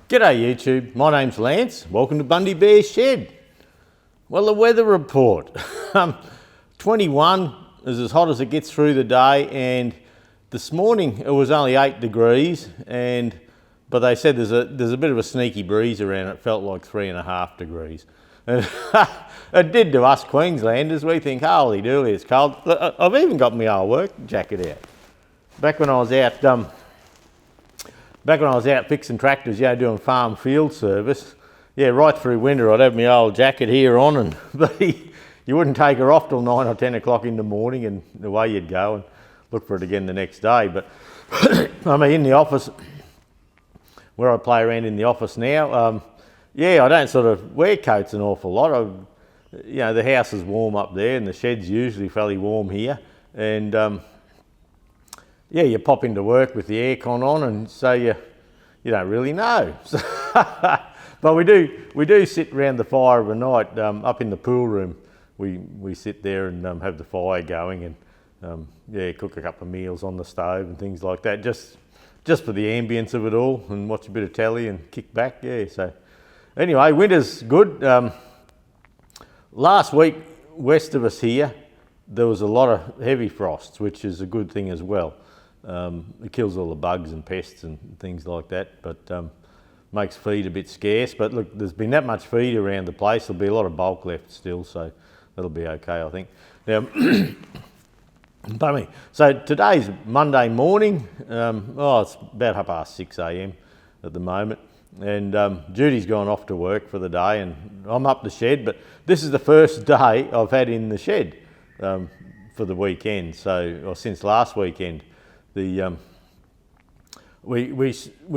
G'day YouTube, my name's Lance. Welcome to Bundy Bear's Shed. Well, the weather report. 21 is as hot as it gets through the day, and this morning it was only 8 degrees, but they said there's a bit of a sneaky breeze around. It felt like 3.5 degrees. And it did to us Queenslanders. We think, holy dooly, it's cold. I've even got my old work jacket out. Back when I was out fixing tractors, doing farm field service, right through winter, I'd have my old jacket here on, and you wouldn't take her off till 9 or 10 o'clock in the morning, and away you'd go and look for it again the next day. But I mean, in the office, where I play around in the office now, I don't sort of wear coats an awful lot. The house is warm up there, and the shed's usually fairly warm here, and you pop into work with the aircon on, and so you don't really know. But we do sit around the fire of a night up in the pool room. We sit there and have the fire going, and cook a couple of meals on the stove and things like that, just for the ambience of it all, and watch a bit of telly and kick back. So anyway, winter's good. Last week west of us here, there was a lot of heavy frosts, which is a good thing as well. It kills all the bugs and pests and things like that, but makes feed a bit scarce. But look, there's been that much feed around the place, there'll be a lot of bulk left still, so that'll be okay, I think. Now, pardon me. So today's Monday morning. It's about 6:30 a.m. at the moment, and Judy's gone off to work for the day, and I'm up the shed. But this is the first day I've had in the shed for the weekend, or since last weekend. We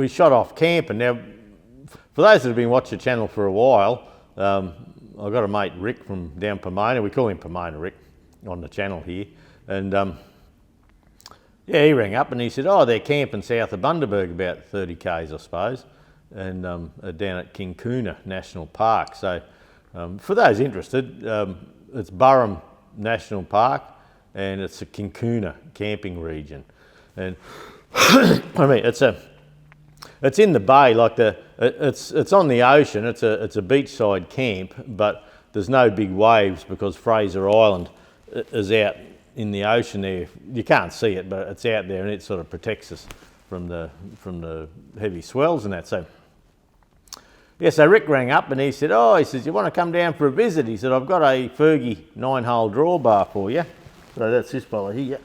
shot off camp, and now for those that have been watching the channel for a while, I've got a mate Rick from down Pomona. We call him Pomona Rick on the channel here, and he rang up and he said, they're camping south of Bundaberg, about 30 k's I suppose, and down at Kangaroo National Park. So for those interested, it's Burrum National Park, and it's a Kangaroo camping region. And I mean, it's in the bay, like it's on the ocean. It's a beachside camp, but there's no big waves because Fraser Island is out in the ocean there. You can't see it, but it's out there, and it sort of protects us from the heavy swells and that. So so Rick rang up and he said, you want to come down for a visit? He said, I've got a Fergie 9-hole drawbar for you. So that's this fella here.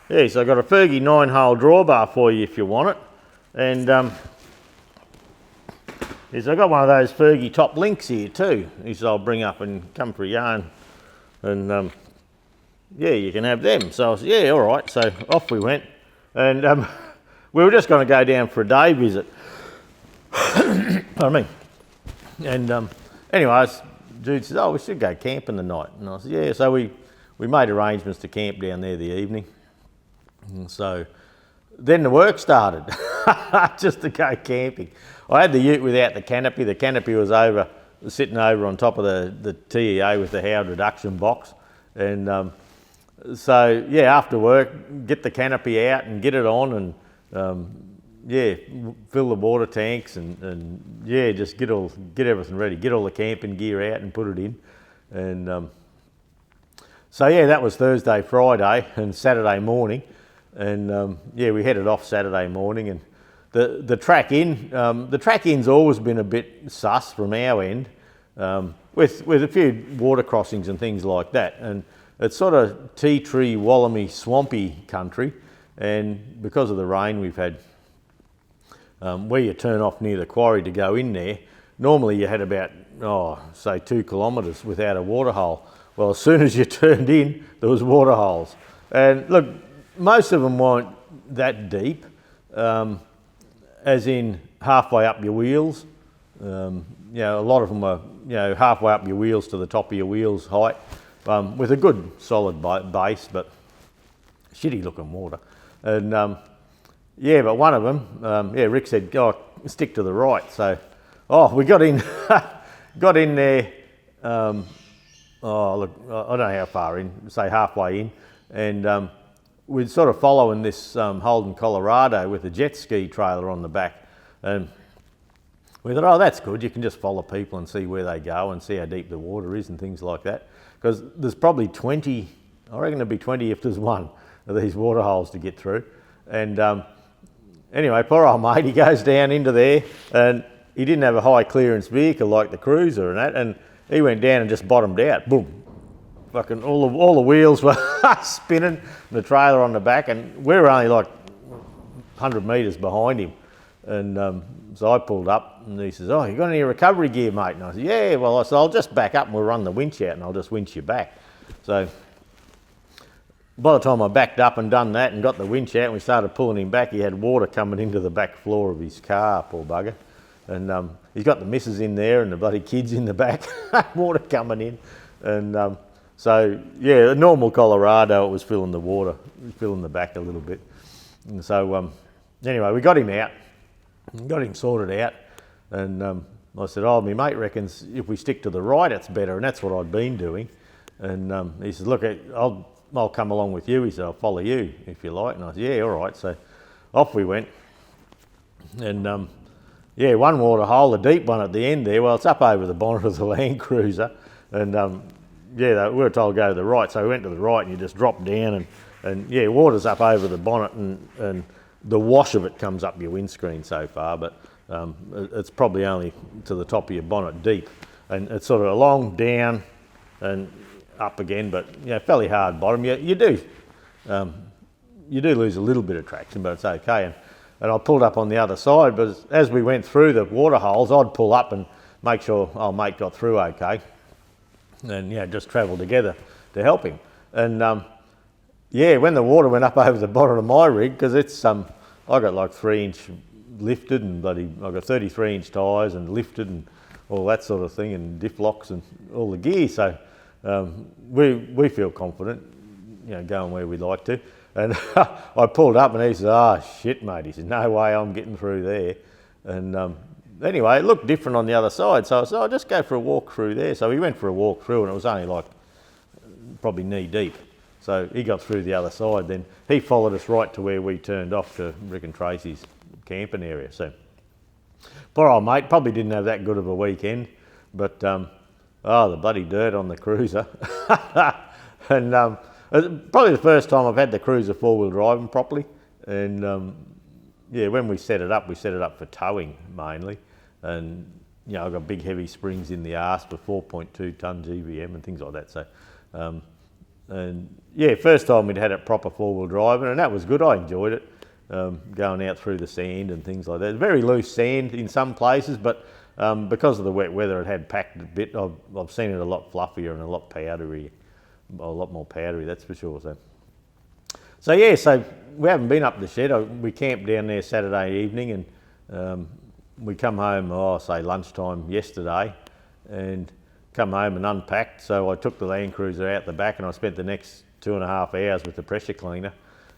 So I've got a Fergie 9-hole drawbar for you if you want it. And he said, I've got one of those Fergie top links here too. He said, I'll bring up and come for a yarn. And you can have them. So I said, all right. So off we went. And we were just going to go down for a day visit. Pardon me. And anyway, Jude said, we should go camping tonight. And I said, So we made arrangements to camp down there the evening. And so then the work started, just to go camping. I had the ute without the canopy. The canopy was sitting over on top of the TEA with the Howard reduction box. And after work, get the canopy out and get it on, and fill the water tanks, and just get everything ready. Get all the camping gear out and put it in. And that was Thursday, Friday, and Saturday morning. And we headed off Saturday morning, and the track in's always been a bit sus from our end, with a few water crossings and things like that. And it's sort of tea tree, wallamy, swampy country, and because of the rain we've had, where you turn off near the quarry to go in there, normally you had about, say 2 kilometres without a water hole. Well, as soon as you turned in, there was water holes. And look, most of them weren't that deep, as in halfway up your wheels. A lot of them were, halfway up your wheels to the top of your wheels height, with a good solid base, but shitty looking water. And but one of them, Rick said, stick to the right. So, we got in, there. Look, I don't know how far in, say halfway in, and we're sort of following this Holden Colorado with a jet ski trailer on the back, and we thought, oh, that's good. You can just follow people and see where they go and see how deep the water is and things like that. Because there's probably 20, I reckon there'll be 20 if there's one of these water holes to get through. And anyway, poor old mate, he goes down into there, and he didn't have a high clearance vehicle like the Cruiser and that, and he went down and just bottomed out. Boom. Fucking all the wheels were spinning, the trailer on the back, and we were only like 100 metres behind him. And so I pulled up, and he says, oh, you got any recovery gear, mate? And I said, yeah. Well, I said, I'll just back up and we'll run the winch out and I'll just winch you back. So by the time I backed up and done that and got the winch out and we started pulling him back, he had water coming into the back floor of his car, poor bugger. And he's got the missus in there and the bloody kids in the back, water coming in. And so, yeah, a normal Colorado, it was filling the water, filling the back a little bit. And so, anyway, we got him out, got him sorted out. And I said, oh, my mate reckons if we stick to the right, it's better. And that's what I'd been doing. And he says, look, I'll come along with you. He said, I'll follow you if you like. And I said, yeah, all right. So off we went. And yeah, one water hole, the deep one at the end there, well, it's up over the bonnet of the Landcruiser. And yeah, we were told to go to the right. So we went to the right and you just drop down and yeah, water's up over the bonnet and the wash of it comes up your windscreen so far, but it's probably only to the top of your bonnet deep. And it's sort of along, down and up again, but yeah, fairly hard bottom. You do lose a little bit of traction, but it's okay. And I pulled up on the other side, but as we went through the water holes, I'd pull up and make sure old mate got through okay. And yeah, just travel together to help him. And yeah, when the water went up over the bottom of my rig, because it's I got like 3-inch lifted and I got 33-inch tyres and lifted and all that sort of thing, and diff locks and all the gear. So we feel confident, you know, going where we'd like to. And I pulled up and he said, oh shit, mate. He said, no way I'm getting through there. And anyway, it looked different on the other side. So I said, I'll just go for a walk through there. So we went for a walk through and it was only like probably knee deep. So he got through the other side. Then he followed us right to where we turned off to Rick and Tracy's camping area. So poor old mate probably didn't have that good of a weekend, but oh, the bloody dirt on the Cruiser. And probably the first time I've had the Cruiser four-wheel driving properly. And yeah, when we set it up for towing mainly. And you know, I've got big heavy springs in the arse for 4.2 tonne GVM and things like that. So and yeah, first time we'd had it proper four-wheel driving, and that was good. I enjoyed it, going out through the sand and things like that. Very loose sand in some places, but because of the wet weather, it had packed a bit. I've seen it a lot fluffier and a lot powdery, a lot more powdery, that's for sure. So yeah, so we haven't been up the shed. We camped down there Saturday evening, and we come home, say lunchtime yesterday, and come home and unpacked. So I took the Landcruiser out the back and I spent the next 2.5 hours with the pressure cleaner,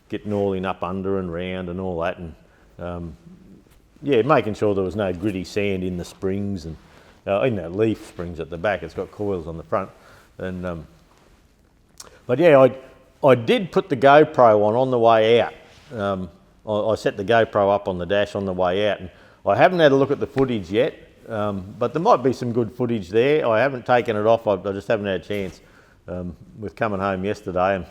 getting all in up under and round and all that, and yeah, making sure there was no gritty sand in the springs and in that leaf springs at the back. It's got coils on the front, and but yeah, I did put the GoPro on the way out. I set the GoPro up on the dash on the way out, and I haven't had a look at the footage yet. But there might be some good footage there. I haven't taken it off. I just haven't had a chance with coming home yesterday and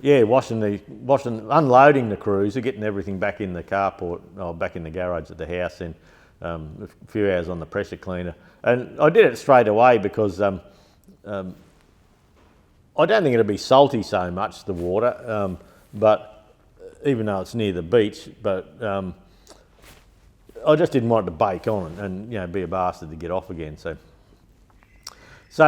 yeah, unloading the Cruiser, getting everything back in the carport, back in the garage at the house, and a few hours on the pressure cleaner. And I did it straight away because I don't think it'll be salty so much, the water, but even though it's near the beach, but I just didn't want it to bake on and you know, be a bastard to get off again. So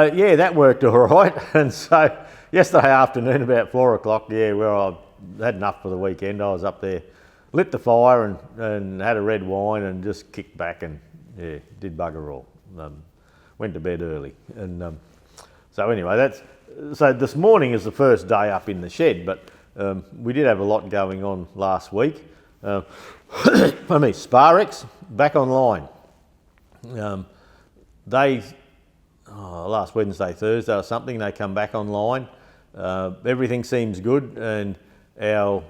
yeah, that worked all right. And so yesterday afternoon about 4 o'clock, yeah, where I had enough for the weekend, I was up there, lit the fire and had a red wine and just kicked back and yeah, did bugger all. Went to bed early. And so anyway, so this morning is the first day up in the shed, but we did have a lot going on last week. Sparex back online. Last Wednesday, Thursday or something, they come back online, everything seems good, and our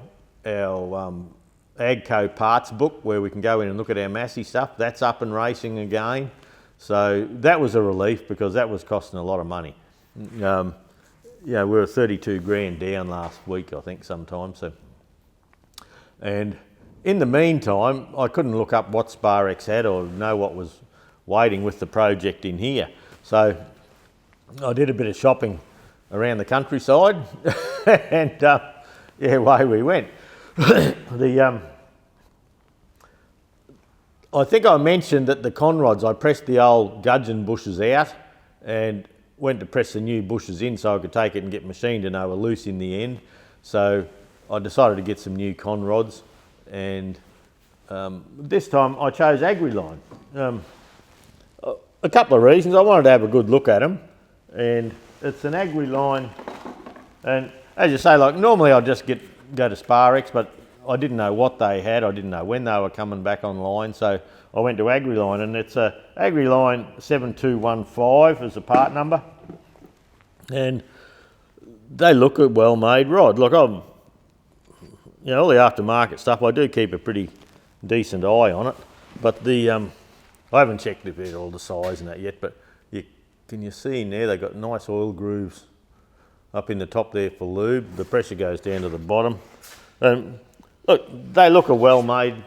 Agco parts book where we can go in and look at our Massey stuff, that's up and racing again. So that was a relief because that was costing a lot of money. Yeah, we were 32 grand down last week, I think, sometime. So, and in the meantime, I couldn't look up what SparX had or know what was waiting with the project in here. So I did a bit of shopping around the countryside, and yeah, away we went. I think I mentioned that the conrods, I pressed the old gudgeon bushes out and went to press the new bushes in so I could take it and get machined, and they were loose in the end. So I decided to get some new conrods, and this time I chose AgriLine. A couple of reasons. I wanted to have a good look at them, and it's an AgriLine, and as you say, like normally I'd just go to SparX, but I didn't know what they had. I didn't know when they were coming back online, so I went to AgriLine, and it's a AgriLine 7215 as a part number, and they look a well-made rod. Look, all the aftermarket stuff, I do keep a pretty decent eye on it, but I haven't checked a bit all the size and that yet, but can you see in there they've got nice oil grooves up in the top there for lube. The pressure goes down to the bottom. Look, they look a well-made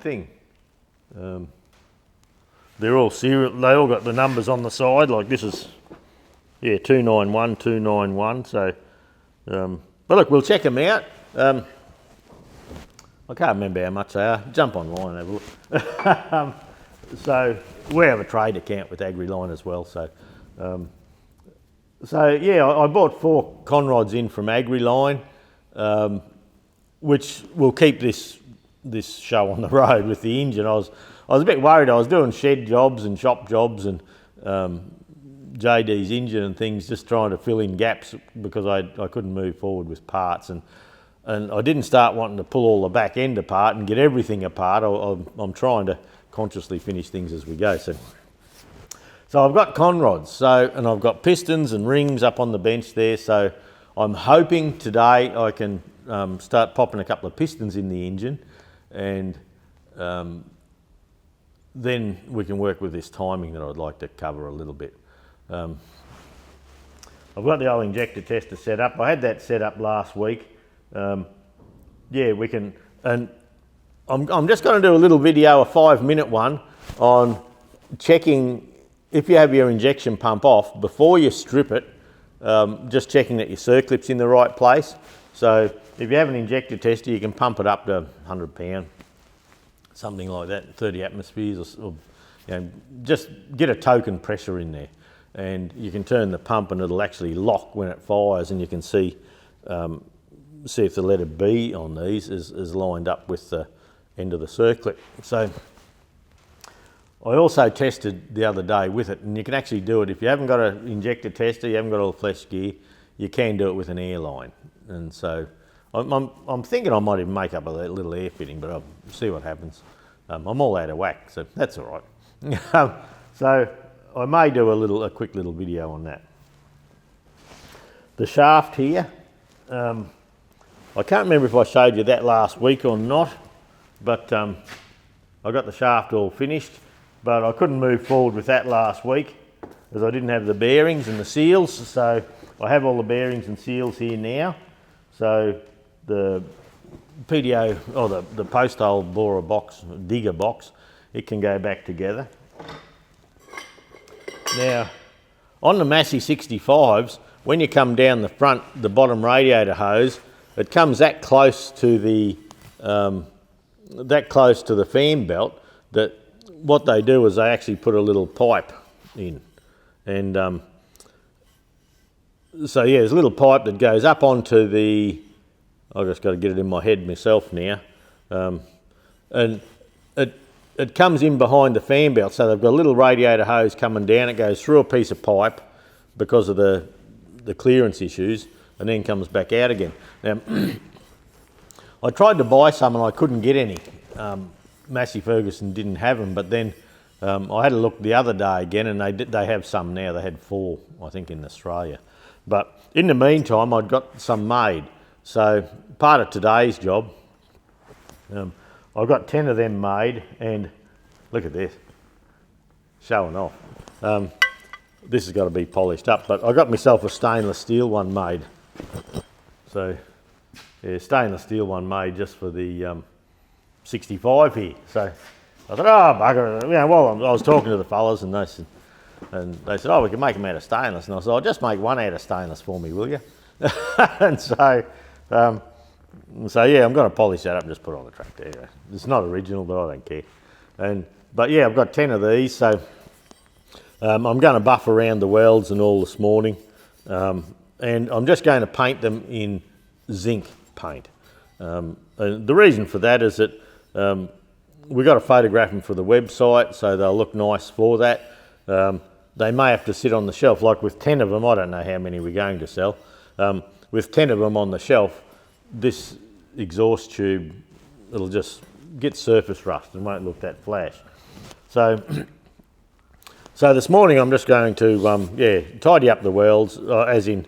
thing. They're all serial. They all got the numbers on the side. Like this is, 291, 291. So, but look, we'll check them out. I can't remember how much they are. Jump online and have a look. So we have a trade account with AgriLine as well. So, I bought 4 conrods in from AgriLine, which will keep this show on the road with the engine. I was a bit worried. I was doing shed jobs and shop jobs and JD's engine and things, just trying to fill in gaps because I couldn't move forward with parts, and I didn't start wanting to pull all the back end apart and get everything apart. I'm trying to consciously finish things as we go. So I've got conrods, and I've got pistons and rings up on the bench there. So I'm hoping today I can start popping a couple of pistons in the engine, and then we can work with this timing that I'd like to cover a little bit. I've got the old injector tester set up. I had that set up last week. We can, and I'm just going to do a little video, a 5-minute one, on checking if you have your injection pump off before you strip it, just checking that your circlip's in the right place. So if you have an injector tester, you can pump it up to 100 pound, something like that, 30 atmospheres, or just get a token pressure in there, and you can turn the pump and it'll actually lock when it fires, and you can see if the letter B on these is lined up with the end of the circlip. So I also tested the other day with it, and you can actually do it if you haven't got an injector tester, you haven't got all the flesh gear, you can do it with an air line. And so I'm thinking I might even make up a little air fitting, but I'll see what happens. I'm all out of whack, so that's all right. So I may do a quick little video on that. The shaft here, I can't remember if I showed you that last week or not, but I got the shaft all finished, but I couldn't move forward with that last week as I didn't have the bearings and the seals. So I have all the bearings and seals here now. So the PDO, or the post hole borer box, digger box, it can go back together. Now, on the Massey 65s, when you come down the front, the bottom radiator hose, it comes that close to the fan belt that what they do is they actually put a little pipe in, and there's a little pipe that goes up onto the. I've just got to get it in my head myself now, and it comes in behind the fan belt. So they've got a little radiator hose coming down. It goes through a piece of pipe because of the clearance issues, and then comes back out again. Now, I tried to buy some and I couldn't get any. Massey Ferguson didn't have them, but then I had a look the other day again, and they have some now. They had 4, I think, in Australia. But in the meantime, I'd got some made. So part of today's job, I've got 10 of them made, and look at this, showing off. This has got to be polished up, but I got myself a stainless steel one made. So yeah, stainless steel one made just for the 65 here. So I thought, oh bugger, well, I was talking to the fellas, and they said, oh, we can make them out of stainless. And I said, oh, just make one out of stainless for me, will you? And so yeah, I'm going to polish that up and just put it on the tractor. Yeah. It's not original, but I don't care. But yeah, I've got 10 of these, so I'm going to buff around the welds and all this morning, and I'm just going to paint them in zinc paint. And the reason for that is that we've got to photograph them for the website, so they'll look nice for that. They may have to sit on the shelf, like with 10 of them, I don't know how many we're going to sell. With 10 of them on the shelf, this exhaust tube, it'll just get surface rust and won't look that flash. So this morning I'm just going to tidy up the welds, as in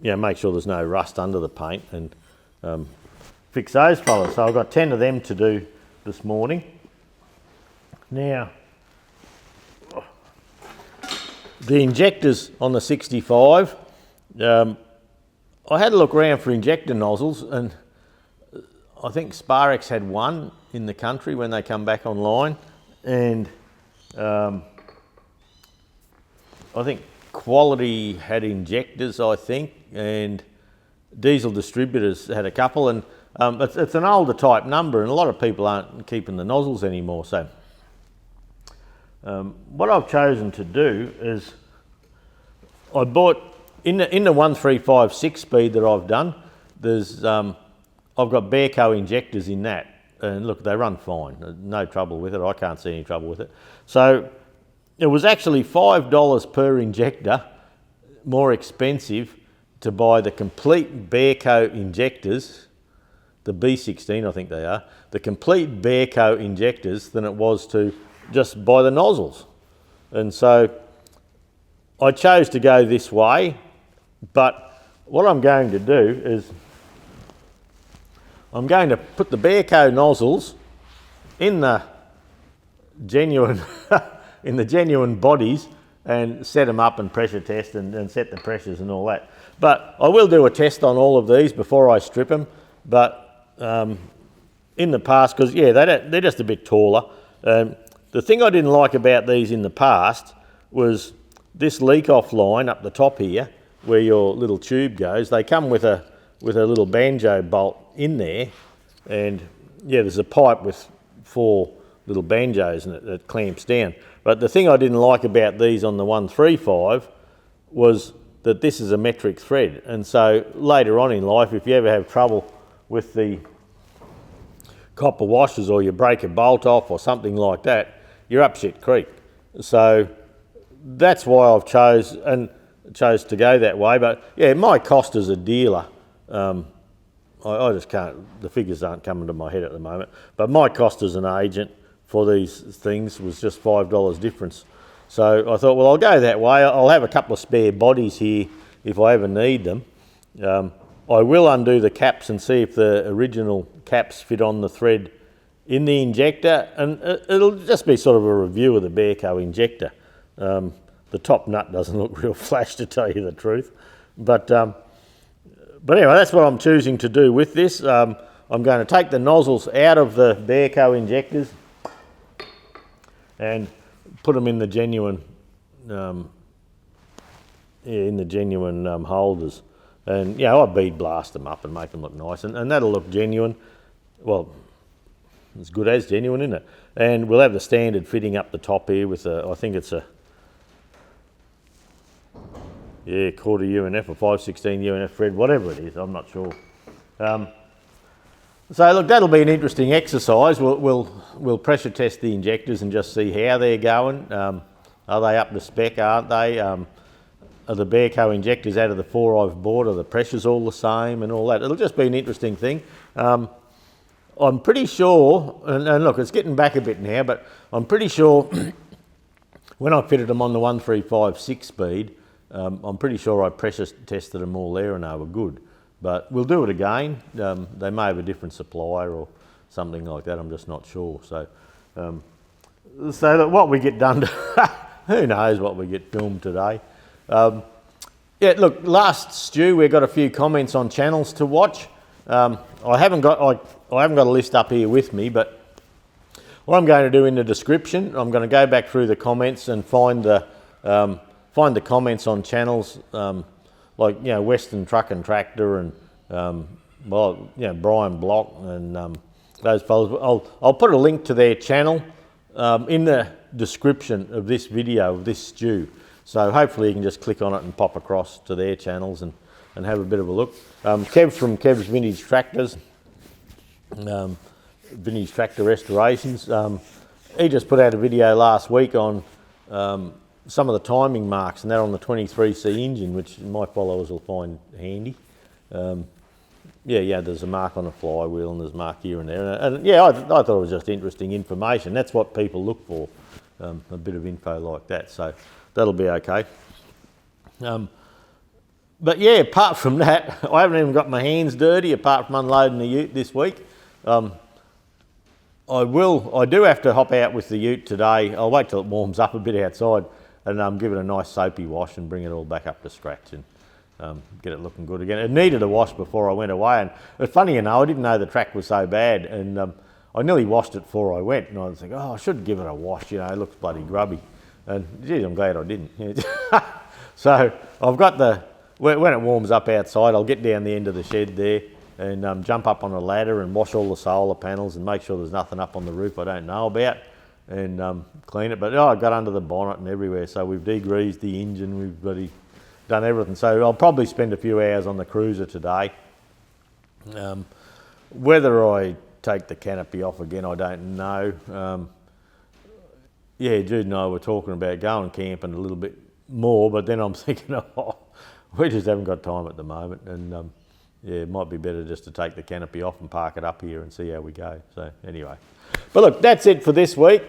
make sure there's no rust under the paint, and fix those fellas. So I've got 10 of them to do this morning. Now, the injectors on the 65, I had a look around for injector nozzles, and I think Sparex had one in the country when they come back online, and I think Quality had injectors, I think, and Diesel Distributors had a couple, and it's an older type number, and a lot of people aren't keeping the nozzles anymore. So what I've chosen to do is I bought in the 1356 speed that I've done. There's I've got Bearco injectors in that, and look, they run fine. No trouble with it. I can't see any trouble with it. So it was actually $5 per injector more expensive to buy the complete Bearco injectors, the B16 I think they are, the complete Bearco injectors, than it was to just buy the nozzles. And so I chose to go this way, but what I'm going to do is I'm going to put the Bearco nozzles in the genuine in the genuine bodies and set them up and pressure test and set the pressures and all that. But I will do a test on all of these before I strip them. But in the past, because yeah, they're just a bit taller. The thing I didn't like about these in the past was this leak-off line up the top here, where your little tube goes. They come with a little banjo bolt in there, and yeah, there's a pipe with 4 little banjos in it that clamps down. But the thing I didn't like about these on the 135 was that this is a metric thread, and so later on in life, if you ever have trouble with the copper washers, or you break a bolt off or something like that, you're up shit creek. So that's why I've chose to go that way. But yeah, my cost as a dealer, I just can't, the figures aren't coming to my head at the moment, but my cost as an agent for these things was just $5 difference. So I thought, well, I'll go that way. I'll have a couple of spare bodies here if I ever need them. I will undo the caps and see if the original caps fit on the thread in the injector, and it'll just be sort of a review of the Bearco injector. The top nut doesn't look real flash, to tell you the truth. But anyway, that's what I'm choosing to do with this. I'm going to take the nozzles out of the Bearco injectors and put them in the genuine, holders. And yeah, I bead blast them up and make them look nice, and that'll look genuine. Well, as good as genuine, isn't it? And we'll have the standard fitting up the top here with I think it's a quarter UNF or 5/16 UNF thread, whatever it is, I'm not sure. So look, that'll be an interesting exercise. We'll pressure test the injectors and just see how they're going. Are they up to spec? Aren't they? Are the Bearco injectors out of the 4 I've bought? Are the pressures all the same and all that? It'll just be an interesting thing. I'm pretty sure, and look, it's getting back a bit now, but I'm pretty sure when I fitted them on the 135 6-speed, I'm pretty sure I pressure tested them all there and they were good. But we'll do it again. They may have a different supplier or something like that. I'm just not sure. So look, what we get done, who knows what we get filmed today. Yeah, look, last stew, we got a few comments on channels to watch. I haven't got a list up here with me, but what I'm going to do in the description, I'm going to go back through the comments and find the comments on channels like, you know, Western Truck and Tractor and well, you know, Brian Block and those fellas. I'll put a link to their channel in the description of this video of this stew. So hopefully you can just click on it and pop across to their channels and have a bit of a look. Kev from Kev's Vintage Tractors, Vintage Tractor Restorations, he just put out a video last week on some of the timing marks, and they're on the 23C engine, which my followers will find handy. Yeah, there's a mark on a flywheel and there's a mark here and there. And yeah, I thought it was just interesting information. That's what people look for, a bit of info like that. So that'll be okay. But yeah, apart from that, I haven't even got my hands dirty apart from unloading the ute this week. I do have to hop out with the ute today. I'll wait till it warms up a bit outside and give it a nice soapy wash and bring it all back up to scratch and get it looking good again. It needed a wash before I went away, and it's funny, you know, I didn't know the track was so bad, and I nearly washed it before I went, and I was like, oh, I should give it a wash, you know, it looks bloody grubby. And geez, I'm glad I didn't. So I've got when it warms up outside, I'll get down the end of the shed there and jump up on a ladder and wash all the solar panels and make sure there's nothing up on the roof I don't know about and clean it. But I got under the bonnet and everywhere, so we've degreased the engine, we've bloody done everything. So I'll probably spend a few hours on the cruiser today. Whether I take the canopy off again, I don't know. Yeah, Jude and I were talking about going camping a little bit more, but then I'm thinking, oh, we just haven't got time at the moment, and yeah, it might be better just to take the canopy off and park it up here and see how we go. So anyway, but look, that's it for this week.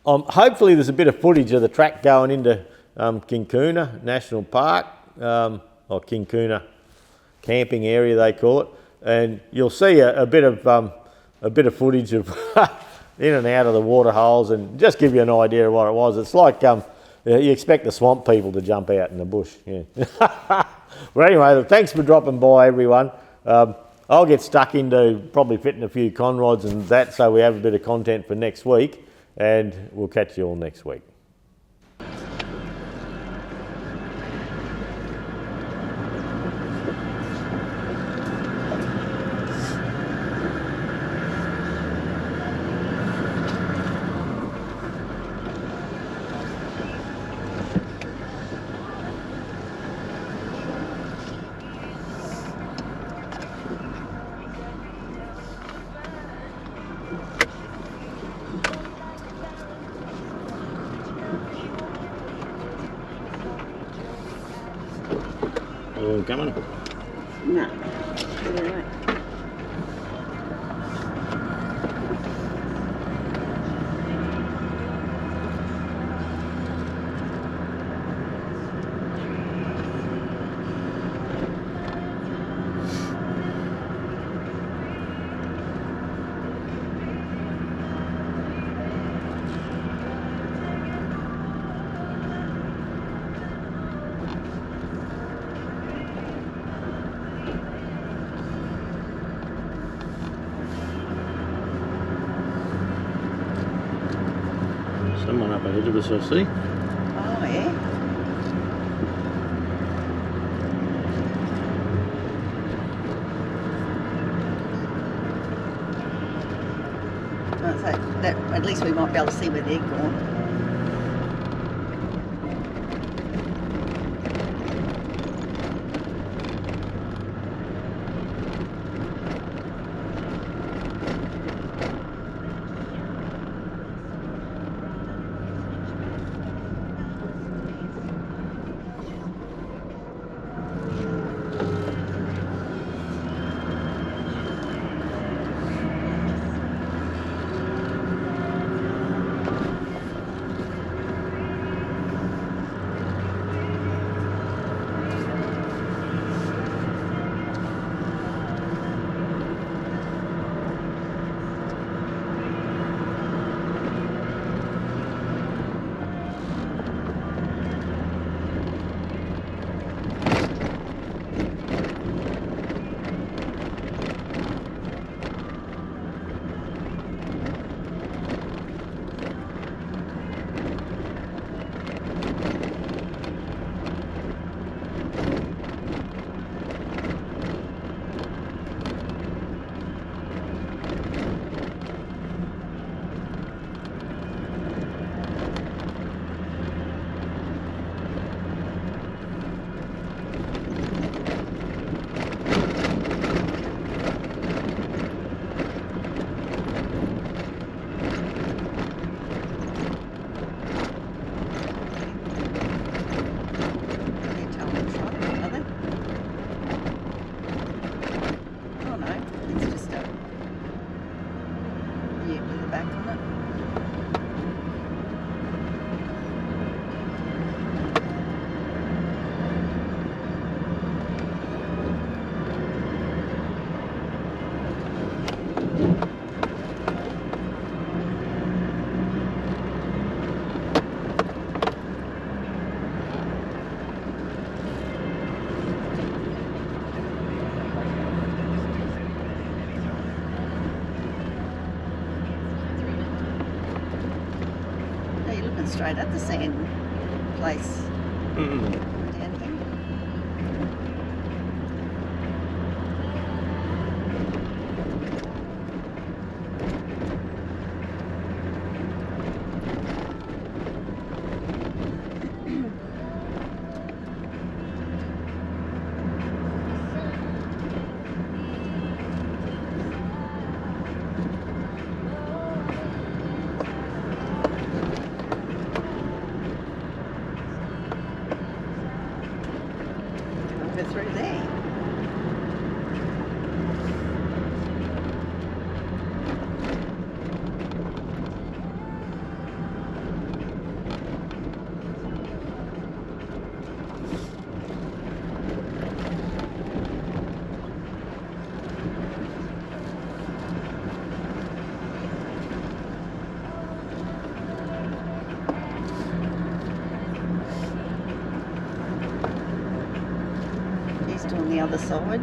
Hopefully there's a bit of footage of the track going into Kincoona National Park, or Kincoona camping area they call it, and you'll see a bit of footage of in and out of the water holes, and just give you an idea of what it was. It's like you expect the swamp people to jump out in the bush. Yeah. But anyway, look, thanks for dropping by, everyone. I'll get stuck into probably fitting a few conrods and that, so we have a bit of content for next week, and we'll catch you all next week. Coming? No. All right. Someone up ahead of us, I see. Oh, yeah. So that, at least we might be able to see where they're going. straight at the sand place down here. Through there. On the other side.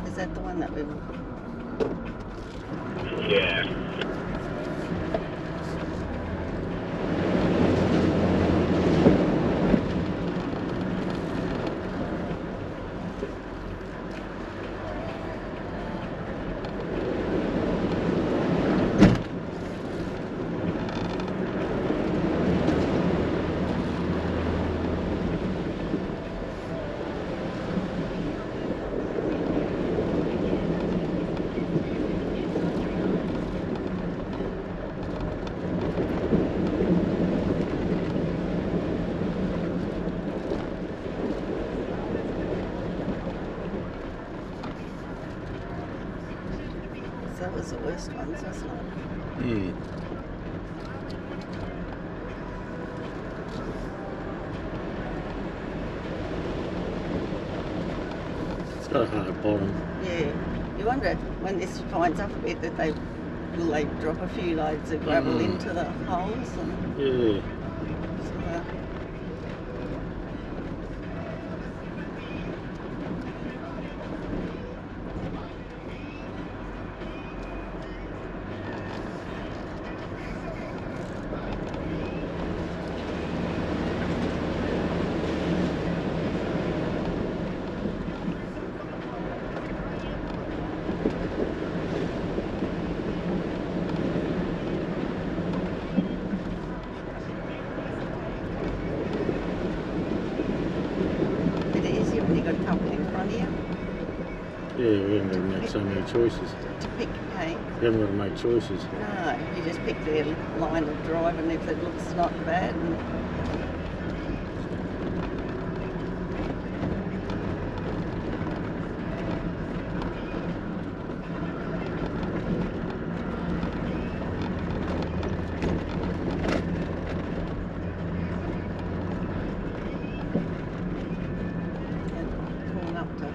Is that the one that we... Yeah. That was the worst ones, wasn't it? Mm. It's got a hard bottom. Yeah. You wonder when this finds up a bit that will they drop a few loads of gravel into the holes and Yeah. so, Yeah, we haven't got to make so many choices. to pick, hey? We haven't got to make choices. No, you just pick their line of drive, and if it looks not bad, and pulling up to.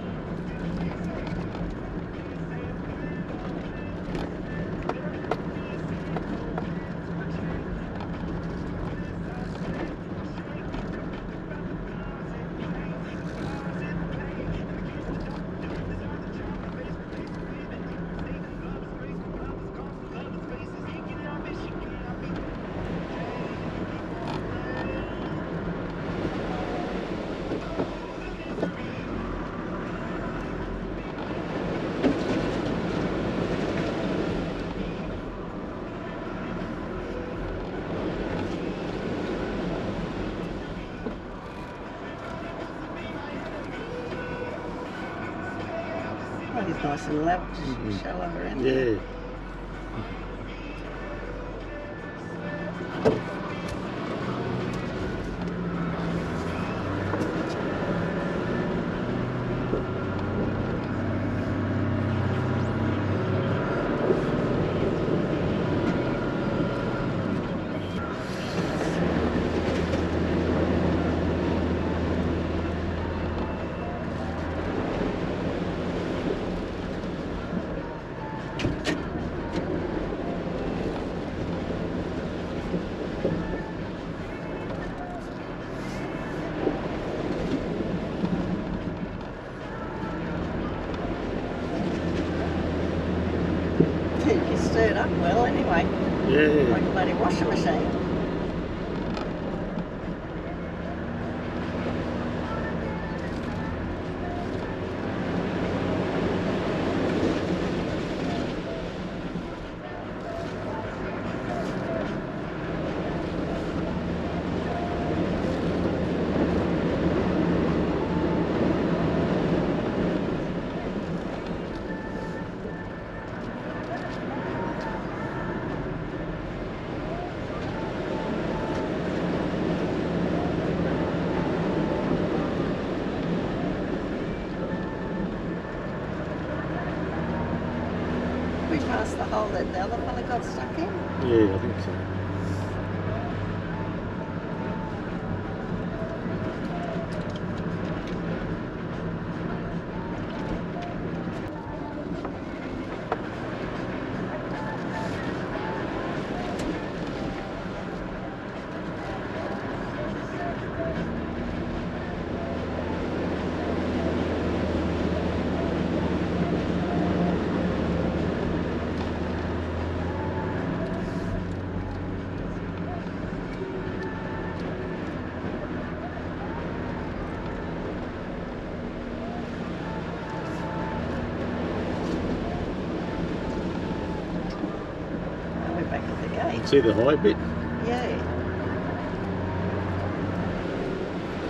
Oh, he's nice and lavish, shallow around. Yeah. You stirred up well anyway. Yeah. Like a bloody washing machine. We passed the hole that the other fella got stuck in. Yeah, I think so. We're back at the gate. See the high bit? Yeah.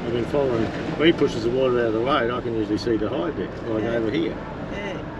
I've been following, when he pushes the water out of the road, I can usually see the high bit, like Yeah. over here. Yeah.